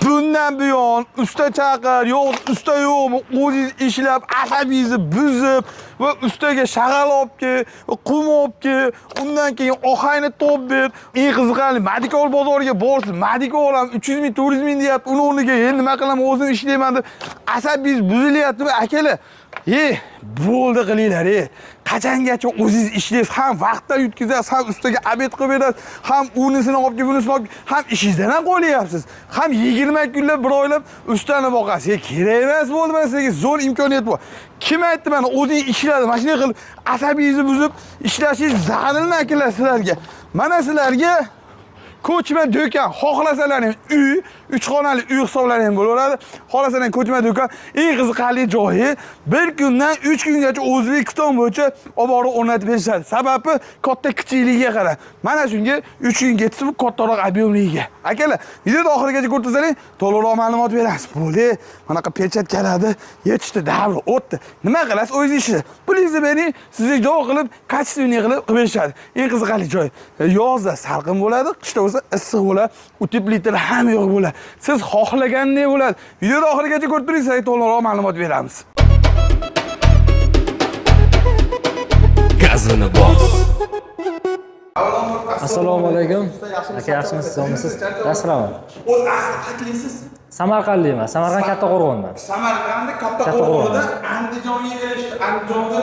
Bundan buyon usta chaqir, yo'q usta yo'qmi, o'zingiz ishlab, asabingizni buzib va ustaga shag'al olib kel, qum olib kel, undan keyin ohangni topib ber. Eng qiziqarli, Madikor bozoriga borsiz, Madikor ham 300 ming, 400 ming deyapti. Uni o'rniga endi nima qilaman, o'zim ishlayman deb asabingiz buzilyaptimi, akalar? Bo'ldi qilinglar, qachongacha o'zingiz ishlaysiz, ham vaqtda yutkazasiz, ham ustaga obed qilib berasiz, ham unisini olib kelib, bunisini olib, ham ishingizdan ham qolyapsiz. Ham 20 kunlab, bir oylab ustani boqasiz. Kerak emas bo'ldi, men sizga zo'r imkoniyat bor. Kim aytdi mana o'zingiz ishlaydi, mana shunday qilib asabingizni buzib ishlashingiz zararli akalar sizlarga. Mana sizlarga ko'chma do'kon, xohlasalaring uy, 3 xonali uy hisoblangan bo'laveradi. Xohlasalaring ko'chma do'kon, eng qiziqarli joyi bir kundan 3 kungacha O'zbekiston bo'yicha olib borib o'rnatib berishadi. Sababi katta kichikligiga qarab. Mana shunga 3 kun ketsa kattaroq ob'yemligiga. Akalar, videoda oxirigacha ko'rsatsalaring, to'liqroq ma'lumot beramiz. Bo'ldi, manaqa pechatkalarni yetishdi, davri o'tdi. Nima qilasiz o'zingiz ishni? Pulingizni bering, sizga javob qilib, kачественный qilib berishadi. Eng qiziqarli joy. Yozda salqin bo'ladi, qishda issiq bo'ladi, uteplitellar ham yo'q bo'ladi. Siz xohlagandek bo'ladi. Videoda oxirigacha ko'rib turing, sizga to'liqroq ma'lumot beramiz. Gazini bos. Assalomu alaykum. Aka, yaxshimisiz, sog'misiz? Rahmat. O'z asli qayerlisiz? Samarqandliman, Samarqand Kattaqo'rg'ondan. Samarqandda Kattaqo'rg'onda Andijonga kelishdi. Andijonda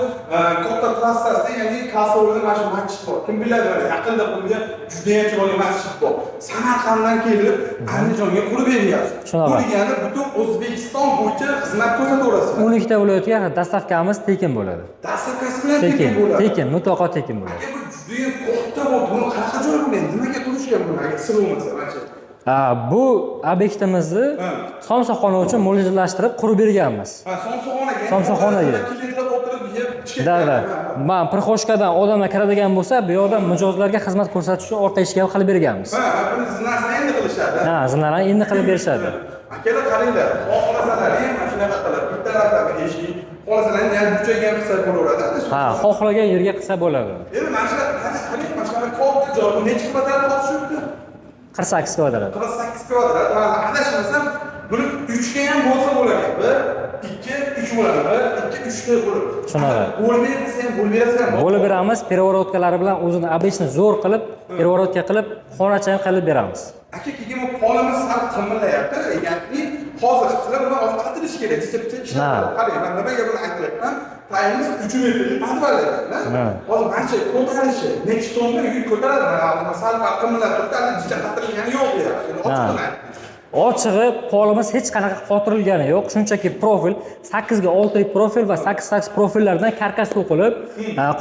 katta trassasida, ya'ni Kasovrda mana shu masjid bor. Kim biladi, yaqinda qurilgan juda ham chiroyli masjid bor. Samarqanddan kelib Andijonga qurib beryapsiz. Shunaqa. Qurganda butun O'zbekiston bo'yicha xizmat ko'rsataverasiz. 12 ta viloyatga dastavkamiz tekin bo'ladi. Dastavkasi bilan tekin bo'ladi. Tekin, mutlaqo tekin bo'ladi. Bu juda ham katta bo'ldi. Buni qanaqa joy bo'ladi? Nimaga qurishgan buni? Agar sir bo'lmasa, mana shu. Bu obyektimizni somsaxona uchun mo'ljallashtirib qurib berganmiz. Somsaxonaga. Somsaxonaga. Klientlar o'tirib yeb ichgan. Da. Men Prixoshkadan odamlar kiradigan bo'lsa, bu yerda mijozlarga xizmat ko'rsatish uchun orqa eshikka qilib berganmiz. Buni zinasini endi qilishadi. Zinlarni endi qilib berishadi. Akalar qaringlar, xohlasalar ham mana shunaqa qilib bitta tarafdan eshik, xohlasalar ham buchaygan qilsa bo'laveradi. Xohlagan yerga qilsa bo'ladi. Endi mana shu qarang, mana shu katta joy, necha kvadrat bosishibdi? 48 kvadrat. 48 kvadrat. Adashmasam, buni 3 ga ham bo'lsa bo'ladi. 1, 2, 3 bo'ladi. 1, 2, 3 ta bo'lib. Shunaqa. Bo'lib bersa ham bo'lib berasizlar. Bo'lib beramiz, переворотkalari bilan o'zini обычно zo'r qilib, перевороtka qilib, xonacha qilib beramiz. Aka, keyin bu polimiz sal qimillayapti. Ya'ni hozir sizlar buni qatirish kerak. Bitta ishlab qarang, men nimaga buni aytyapman? Tayimiz 3 metrlik podvallar. Hozir mancha ko'tarishi, necha tonna yuk ko'taradi. Mana sal qimillab turadi, bitta qatirilgani yo'q deyapti. Ochig'i, polimiz hech qanaqa qotirilgani yo'q. Shunchaki profil 8 ga 6 lik profil va 8 profillardan karkas to'qilib,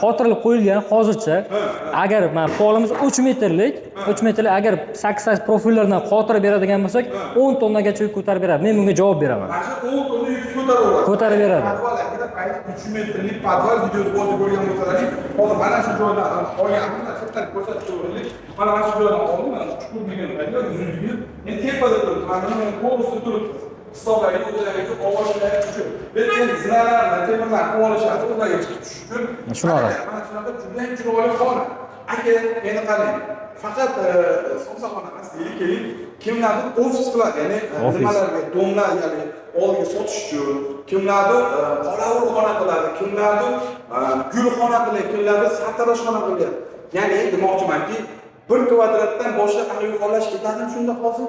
qotirilib qo'yilgan hozircha. Agar polimiz 3 metrlik, agar 8 profillardan qotirib beradigan bo'lsak, 10 tonnagacha yuk ko'tarib beradi. Men bunga javob beraman. Mana shu 10 tonna yuk ko'taraveradi. Ko'tarib beradi. 3 metrlik podval videoda ko'rgan bo'lsalaring, hozir mana shu joydan olganimni sirtdan ko'rsatib qo'yaylik. Mana shu joydan oldim, mana chuqur degan paytda uzunligi endi tepada turibdi. Mana buni qo'lsida turibdi. Hisoblaydi, o'zlariga ovozlar uchun. Lekin zinalarni, temirlarni qolishadi, ularga chiqib tushish uchun. Shunaqa. Mana shunaqa juda ham chiroyli xona. Aka, endi qarang. Faqat somsaxona emas, keling, kimlardir ofis qiladi, ya'ni nimalarga, domlar, ya'ni oldiga sotish uchun, kimlardir qolavulxona qiladi, kimlardir gulxona qiladi, kimlardir sartaroshxona qiladi. Ya'ni demoqchimanki, 1 kvadratdan boshlab xohlash ketadimi shunda hozir?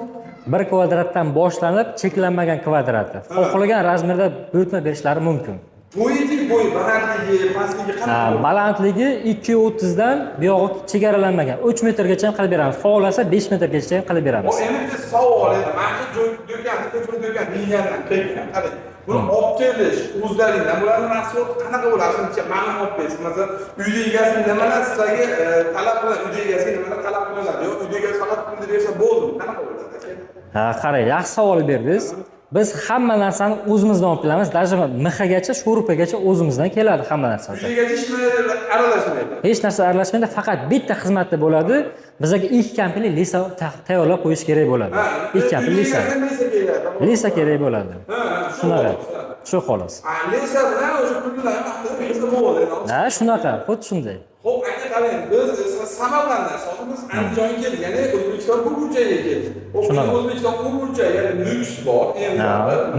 1 kvadratdan boshlanib, cheklanmagan kvadrati. Xohlagan razmerda buyurtma berishlari mumkin. Bo'yi, balandligi, pastligi qanaqa? Balandligi 2.30 dan bu yog'i chegaralanmagan. 3 metrgacha ham qilib beramiz. Xohlasa 5 metrgacha ham qilib beramiz. Endi bitta savol edi. Mana shu do'konni, ko'chma do'kon degandan keyin qarang. Buni olib kelish, o'zlaringdan bularning mahsuloti qanaqa bo'ladi? Shuncha ma'lumot bersiz. Masalan, uyda egasi nimalar sizlarga talab qiladi, uyda egasiga nimalar talab qilinadi? Yo'q, uyda egasi faqat pulni bersa bo'ldi. Qanaqa bo'ladi aka? Qarang, yaxshi savol berdingiz. Biz hamma narsani o'zimizdan olib kelamiz. Даже mixagacha, sho'rupagacha o'zimizdan keladi hamma narsa. Uygacha hech narsa aralashmaydi. Hech narsa aralashmaydi, faqat bitta xizmatda bo'ladi. Bizga ilk kampli lisa tayyorlab qo'yish kerak bo'ladi. İlk kampli lisa. Lisa kerak bo'ladi. Shunaqa. Shu xolos. Lisa bilan o'sha pullarni vaqtida bo'ladi. Shunaqa, xuddi shunday. Xo'p, aka qarang, biz Samarqanddan sotamiz, Andijonga keldik, ya'ni O'zbekiston bu burchaga keldik. O'zbekiston bu burcha, ya'ni Nukus bor,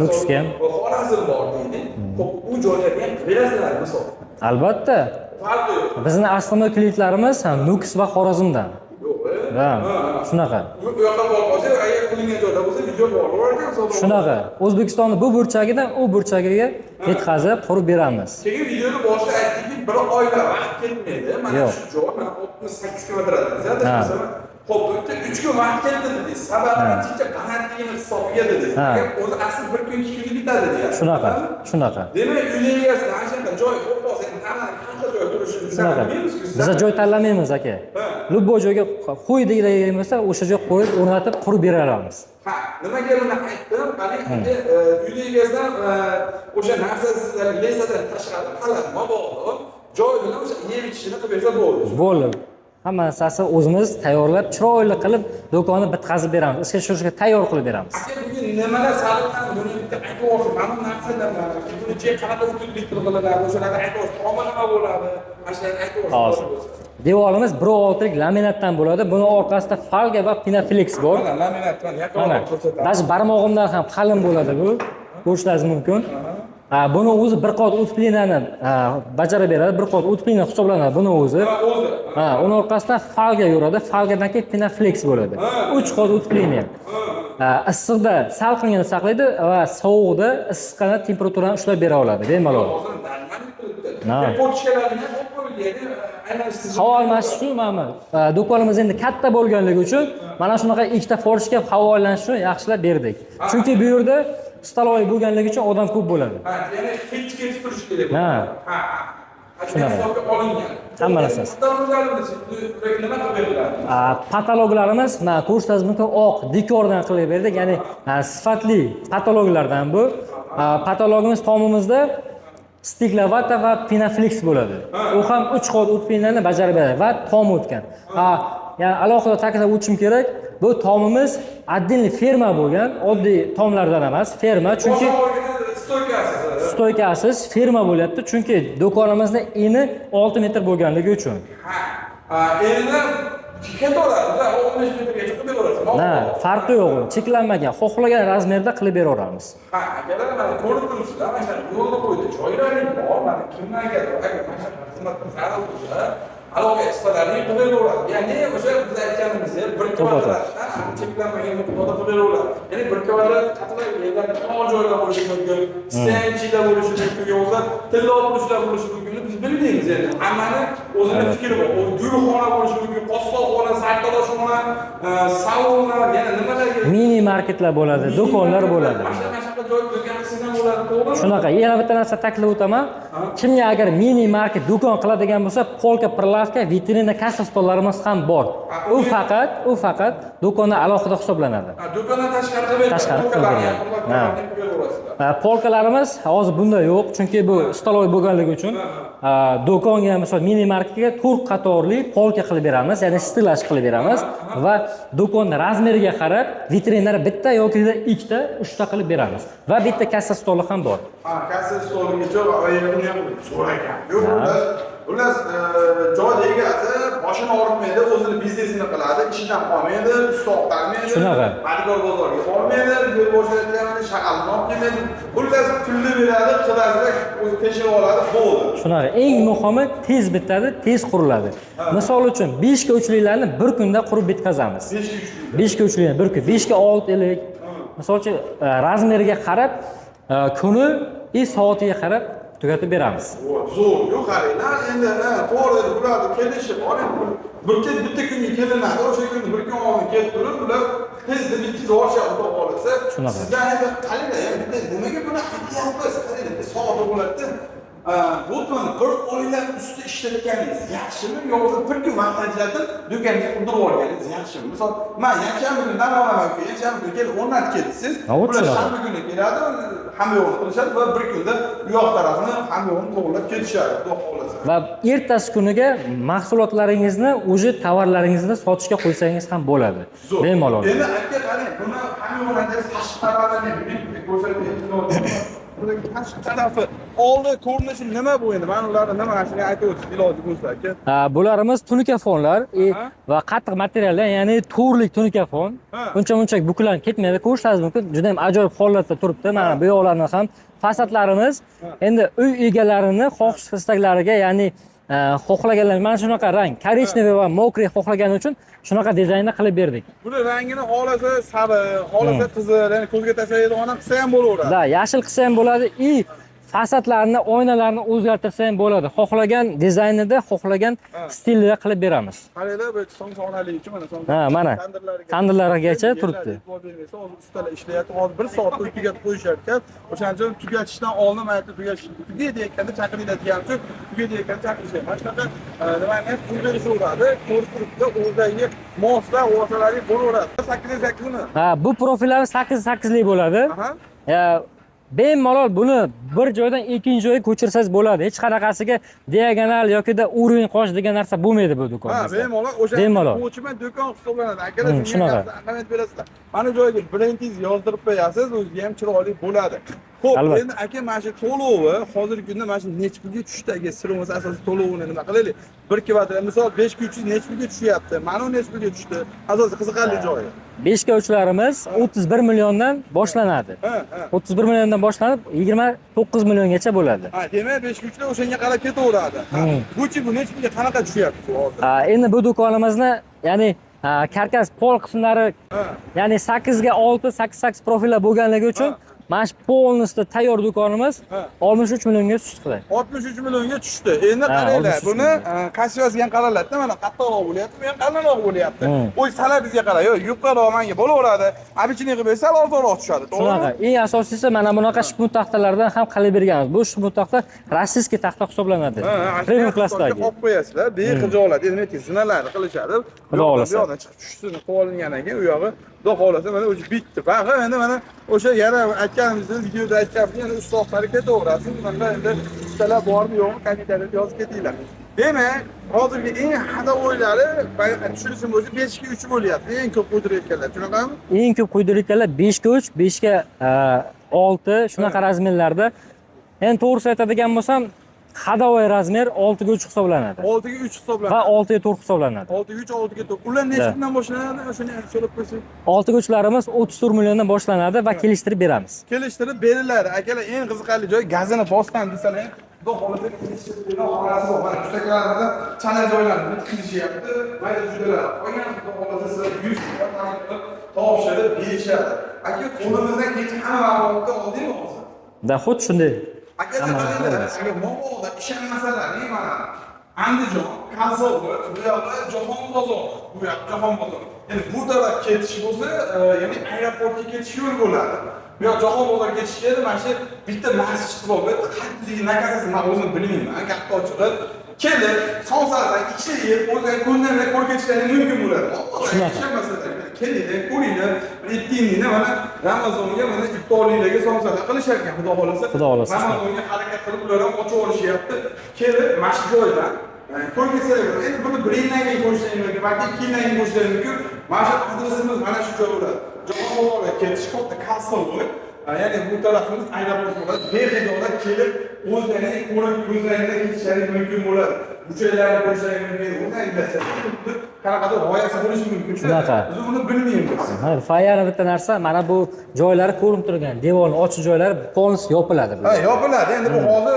Nukusga ham. Xorazm bor deylik. Xo'p, u joylarga ham berasizlar, misol. Albatta. Farqi yo'q. Bizning asosiy klientlarimiz ham Nukus va Xorazmdan. Ha, shunaqa. Bu yoqqa borib olsa, agar qilingan joyda bo'lsa, video bor ekan, savdo. Shunaqa. O'zbekistonning bu burchagidan u burchagiga yetkazib qurib beramiz. Keyin videoni boshida aytdikki, bir oyda vaqt ketmaydi. Mana shu joy, mana 68 kvadrat desa, masalan, xo'p, bu yerda 3 kun vaqt ketdi dedingiz. Sababi ancha balandligini hisobiga dedingiz. O'zi asl 1 kun 2 kun bitadi deyapti. Shunaqa. Demak, uylar egasida ana shunday joy ko'p bo'lsa, qancha joy turishini bilmaymiz-ku. Biz joy tanlamaymiz aka. Любой joyga qo'y deydigan bo'lsa, o'sha joyga qo'yib o'rnatib qurib bera olamiz. Ha, nimaga buni aytdim? Qani endi uylar egasidan o'sha narsa sizlar lesadan tashqari qalab, mabodo joy bilan o'sha yer ichishini qilib bersa bo'ldi. Bo'ldi. Hammasini o'zimiz tayyorlab, chiroyli qilib do'konni bitkazib beramiz. Ishga tushirishga tayyor qilib beramiz. Aka, bugun nimalar sarflanadi? Buni bitta aytib o'rsin. Mana bu narsalar, buni qanaqa o'tiblik qilinadi, o'shalarni aytib o'rsin. Tomi nima bo'ladi? Mana shularni aytib o'rsin. Devorimiz 1.6 lik laminatdan bo'ladi. Buni orqasida falga va pinaflex bor. Mana laminatdan yaqinroq ko'rsataman. Даже barmog'imdan ham qalin bo'ladi bu. Ko'rishingiz mumkin. Buni o'zi bir qavat utplinani bajarib beradi. Bir qavat utplina hisoblanadi buni o'zi. Uni orqasidan falga yuradi. Falgadan keyin pinaflex bo'ladi. 3 qavat utplina. Issiqda salqinligini saqlaydi va sovuqda issiqqina temperaturani ushlab bera oladi bemalol. Havo almashish uchun mana do'konimiz endi katta bo'lganligi uchun mana shunaqa ikkita forchka havo aylanish uchun yaxshilab berdik. Chunki bu yerda staloy bo'lganligi uchun odam ko'p bo'ladi. Ya'ni hech turish kerak. Shunaqa. Hamma narsasi. Patologlarimiz mana ko'rishingiz mumkin oq dekordan qilib berdik. Ya'ni sifatli patologlardan bu. Patologimiz tomimizda stiklavata va pinaflex bo'ladi. U ham 3 qavat utplinani bajarib beradi va tom o'tgan. Ya'ni alohida ta'kidlab o'tishim kerak, bu tomimiz отдельный ferma bo'lgan, oddiy tomlardan emas, ferma, chunki stoykasiz ferma bo'lyapti, chunki do'konimizning eni 6 metr bo'lganligi uchun. Enini cheklantiradi, 15 metrgacha qilib berasiz. Farqi yo'q, cheklanmagan, xohlagan razmerda qilib bera olamiz. Akalar, mana ko'rib turibsizlar, mana shu yo'lda qo'ydi. Joylaring bor, mana kimlarga xizmat zarur bo'lsa, aloqa istalarni qilib beraveradi. Ya'ni o'sha biz aytganimizdek, bir kvadratdan cheklanmagan miqdorda qilib beraveradi. Ya'ni bir kvadrat qatlar yerlarda tor joylar bo'lishi mumkin, stenchida bo'lishi mumkin, yo'qsa tilla o'tishlar bo'lishi mumkin. Biz bilmaymiz endi. Hammani o'zining fikri bor. U gulxona bo'lishi mumkin, qassobxona, sartaroshxona, salonlar, yana nimalarga mini marketlar bo'ladi, do'konlar bo'ladi. Shunaqa, yana bitta narsa ta'kidlab o'taman. Kimga agar mini market do'kon qiladigan bo'lsa, polka, prlavka, vitrina, kassa stollarimiz ham bor. U faqat do'konda alohida hisoblanadi. Do'kondan tashqari qilib beradi. Polkalarimiz hozir bunda yo'q, chunki bu staloy bo'lganligi uchun do'konga, misol mini marketga 4 qatorli polka qilib beramiz, ya'ni stilaj qilib beramiz va do'konni razmeriga qarab vitrinlar bitta yoki 2 ta, 3 ta qilib beramiz va bitta kassa stoli ham bor. Kassa stoligacha va oyog'ini ham so'ragan. Yo'q, ular joyda egasi boshini og'ritmaydi, o'zini biznesini qiladi, ishidan qolmaydi, usta oqtarmaydi. Shunaqa. Madigar bozorga bormaydi, yo'l boshlayotganda shaqalni olib kelmaydi. Ular pulni beradi, qiladi, o'zi teshib oladi, bo'ldi. Shunaqa. Eng muhimi tez bitadi, tez quriladi. Misol uchun 5 ga 3liklarni bir kunda qurib bitkazamiz. 5 ga 3liklarni bir kun, 5 ga 6lik. Misol uchun razmeriga qarab, kuni soatiga qarab tugatib beramiz. Zo'r, yo'q qaranglar, endi to'g'ri ularni kelishi bor. Bitta kunga kelinadi, o'sha kunni bir kun oldin kelib turib, ular tezda bitkazib olishadi, xudo xolasa. Sizlar endi qaranglar, bitta nimaga buni aytyapmiz? Qaranglar, soat bo'ladi. Do'konni 40 oylar usti ishlatganingiz yaxshimi yo'qsa bir kun vaqt ajratib do'konga qurdirib olganingiz yaxshimi? Misol, men yakshanba kuni dam olaman, yakshanba kuni kelib o'rnatib ketdingiz. Ular shanba kuni keladi, hamma yo'qni qilishadi va bir kunda u yoq tarafini hamma yo'qni to'g'rilab ketishadi, xudo xolasa. Va ertasi kuniga mahsulotlaringizni, o'zi tovarlaringizni sotishga qo'ysangiz ham bo'ladi. Bemalol. Endi aka qarang, buni hamma yo'qni tashqi tovarlarni ko'rsatib buradagi tashqi tarafi, oldi ko'rinishi nima bu endi? Mana ularni nima shuni aytib o'tsangiz iloji bo'lsa aka. Bularimiz tunika fonlar va qattiq materiallar, ya'ni to'rlik tunika fon. Uncha-muncha buklanib ketmaydi, ko'rishingiz mumkin. Juda ham ajoyib holatda turibdi. Mana bu yoqlarni ham fasadlarimiz endi uy egalarini xohish istaklariga, ya'ni xohlaganlar mana shunaqa rang, korechnevoy va mokriy xohlagani uchun shunaqa dizaynda qilib berdik. Buni rangini xohlasa sariq, xohlasa qizil, ya'ni ko'zga tashlaydigan ham qilsa ham bo'laveradi. Da, yashil qilsa ham bo'ladi, fasadlarni, oynalarni o'zgartirsa ham bo'ladi. Xohlagan dizaynida, xohlagan stilda qilib beramiz. Qaranglar, bu son-sonalik uchun mana tandirlargacha turibdi. Hozir ustalar ishlayapti. Hozir 1 soatda tugatib qo'yishar ekan. O'shaning uchun tugatishdan oldin mayli tugatayotganda chaqiringlar degan uchun tugatayotganda chaqirishadi. Mana shunaqa nimaga pul berishaveradi. Ko'rib turibdi, o'zidagi moslar, o'rtalari bo'laveradi. 8x8 mi? Bu profillar 8x8 lik bo'ladi. Bemalol buni bir joydan ikkinchi joyga ko'chirsangiz bo'ladi. Hech qanaqasiga diagonal yoki urin qosh degan narsa bo'lmaydi bu do'konda. Bemalol o'sha ko'chman do'kon hisoblanadi. Agar siz ahamiyat berasizlar, mana joyga brendingiz yozdirib qo'yasiz, o'ziga ham chiroyli bo'ladi. Xo'p, endi aka mana shu to'lovi hozirgi kunda mana shu necha pulga tushdi? Agar sir bo'lmasa asosiy to'lovini nima qilaylik? 1 kvadrat misol 5300 necha pulga tushyapti? Mana necha pulga tushdi? Asosiy qiziqarli joyi. 5 uchlarimiz 31 milliondan boshlanadi. 31 milliondan boshlanib 29 milliongacha bo'ladi. Demak 5 uchlar o'shanga qarab ketaveradi. Bu necha pulga qanaqa tushyapti hozir? Endi bu do'konimizni, ya'ni karkas pol qismlari, ya'ni 8 ga 6, 8x8 profillar bo'lganligi uchun mana shu polностью tayyor do'konimiz 63 millionga tushdi. 63 millionga tushdi. Endi qaranglar, buni kassiyasiga ham qaraladi. Mana qattiqroq bo'lyapti, bu ham qalinroq bo'lyapti. O'y salabizga qarang, yuqoriroq manga bo'laveradi. Abichniy qilib bersa arzonroq tushadi, to'g'rimi? Shunaqa. Eng asosiysi mana bunaqa shpun taxtalardan ham qilib berganmiz. Bu shpun taxta rossiyskiy taxta hisoblanadi. Premium klassdagi. Olib qo'yasizlar, bexijolat, endi zinalarni qilishadi. Xudo xolasa. Bu yoqdan chiqib tushsin, qilib olingandan keyin u yog'i xudo xolasa mana o'zi bitdi. Faqat endi mana o'sha yana aytganimizdek, videoda aytganmiz, yana 3 soatlar ketaverasiz. Mana endi ustalar bormi yo'qmi, kommentariyada yozib ketinglar. Demak, hozirgi eng hadovoylari tushunishim bo'yicha 5 ga 3 bo'lyapti. Eng ko'p qo'ydirayotganlar, shunaqami? Eng ko'p qo'ydirayotganlar 5 ga 3, 5 ga 6 shunaqa razmerlarda. Endi to'g'risini aytadigan bo'lsam, hadovoy razmer 6 ga 3 hisoblanadi. 6 ga 3 hisoblanadi. Va 6 ga 4 hisoblanadi. 6 ga 3, 6 ga 4. Ular nechtadan boshlanadi? Shuni so'rab qo'ysak. 6 ga 3larimiz 34 milliondan boshlanadi va kelishtirib beramiz. Kelishtirib beriladi. Akalar, eng qiziqarli joy gazini bosgan desalar, xudo xolasa kelishtirib beradi. Mana ustakalarimiz chana joylarni bitkizishyapti. Mayda judalar qo'ygan, xudo xolasa sizlar 100 topshirib berishadi. Aka, qo'limizdan hech hamma ma'lumotni oldingmi hozir? Da, xuddi shunday. Akalar, agar mo'g'ulda ishonmasalar, mana Andijon, Kazovga, bu yoqda Jahon bozori, bu yoqda Jahon bozori. Endi bu taraf ketish bo'lsa, ya'ni aeroportga ketish yo'l bo'ladi. Bu yoq Jahon bozoriga ketishga mana shu bitta masjid bor, qatli nakasasi men o'zim bilmayman, gapni ochib kelib, sonsalardan ichida yeb, o'zlari ko'zlariga ko'rib ketishlari mumkin bo'ladi. Ishonmasalar, kelinglar, ko'ringlar, aytdinglar, mana Ramazonga mana iftorliklarga sonsalar qilishar ekan, xudo xolasa. Ramazonga harakat qilib ular ham ochib olishyapti. Kelib, mana shu joydan ko'rib ketsalar, endi buni birindan keyin ko'rishlari mumkin, balki ikkindan keyin ko'rishlari mumkin. Mana shu adresimiz mana shu joy bo'ladi. Jahon bozoriga ketish katta kasal bo'ladi. Ya'ni bu tarafimiz aeroport bo'ladi. Bexijolat kelib, o'zlarini ko'rib, ko'zlaringizda ketishlari mumkin bo'ladi. Uchaylarni ko'rishlari mumkin. O'zlaring bilasizlar. Qanaqadir g'oyasi bo'lishi mumkin. Shunaqa. Biz uni bilmaymiz. Hayır, foyani bitta narsa, mana bu joylari ko'rinib turgan, devorni ochiq joylari polnis yopiladi. Yopiladi. Endi bu hozir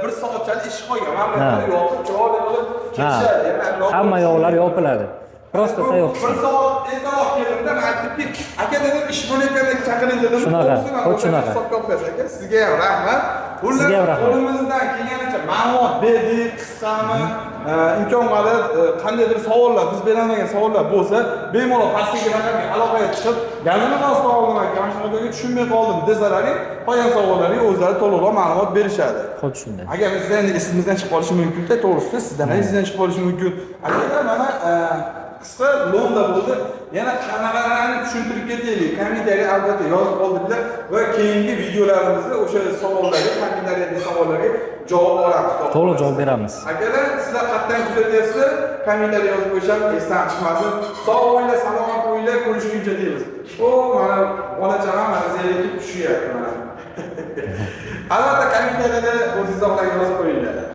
1 soatchalik ish qolgan. Mana bu yopib, chiroyli qilib ketishadi. Hamma yo'llar yopiladi. Prosta tayyor. 1 soat ertaroq keldimda aytibki, aka dedim ish bo'layotganda chaqiring dedim. Shunaqa. Aka, sizga ham rahmat. Ular qo'limizdan kelganicha ma'lumot berdik, qisqami, imkon qadar qandaydir savollar, biz berolmagan savollar bo'lsa, bemalol pastdagi raqamga aloqaga chiqib, gazini rostdan oldim aka, mana shu joyga tushunmay qoldim desalaring, qolgan savollarga o'zlari to'liqroq ma'lumot berishadi. Xuddi shunday. Agar bizda endi esimizdan chiqib qolishi mumkin-da, to'g'risi, sizdan ham esingizdan chiqib qolishi mumkin. Aka, mana qisqa London bo'ldi. Yana qanaqalarni tushuntirib ketaylik. Kommentariy albatta yozib qoldilar va keyingi videolarimizda o'sha savollarga, kommentariyadagi savollarga javob olamiz. To'liq javob beramiz. Akalar, sizlar qatdan kuzatyapsizlar, kommentariy yozib qo'yishamiz, esdan chiqmasin. Sog' bo'linglar, salomat bo'linglar, ko'rishguncha deymiz. O, mana bola-chaqam mana zerikib tushyapti mana. Albatta, kompyuterda o'zingiz xohlagan yozib qo'yinglar.